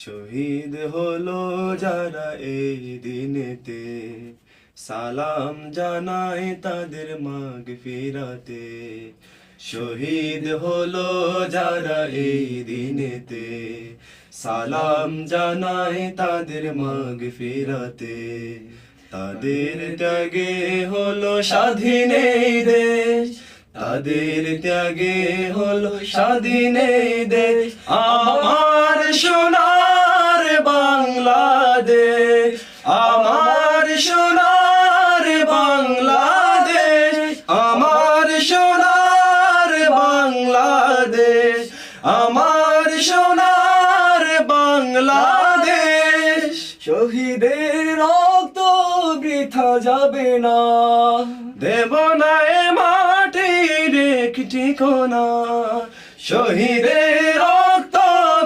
শহীদ হলো যারা এই দিনেতে, সালাম জানাই তাদের মাগফিরাতে। শহীদ হলো যারা এই দিনেতে, সালাম জানাই তাদের মাগফিরাতে। তাদের ত্যাগে হলো স্বাধীন এই দেশ, তাদের ত্যাগে হলো স্বাধীন এই দেশ। আমার সোনার বাংলাদেশ, আমার সোনার বাংলাদেশ, আমার সোনার বাংলাদেশ, আমার সোনার বাংলাদেশ। শহীদের রক্ত বৃথা যাবে না, দেব না এ মাটির একটি কণা। শহীদের রক্ত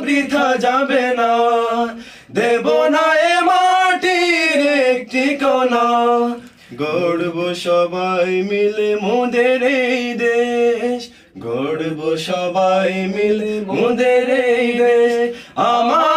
বৃথা যাবে না, দেব না এ মাটির একটি কণা। গড়ব সবাই মিলে মোদের এই দেশ, গড়ব সবাই মিলে মোদের এই দেশ। আমার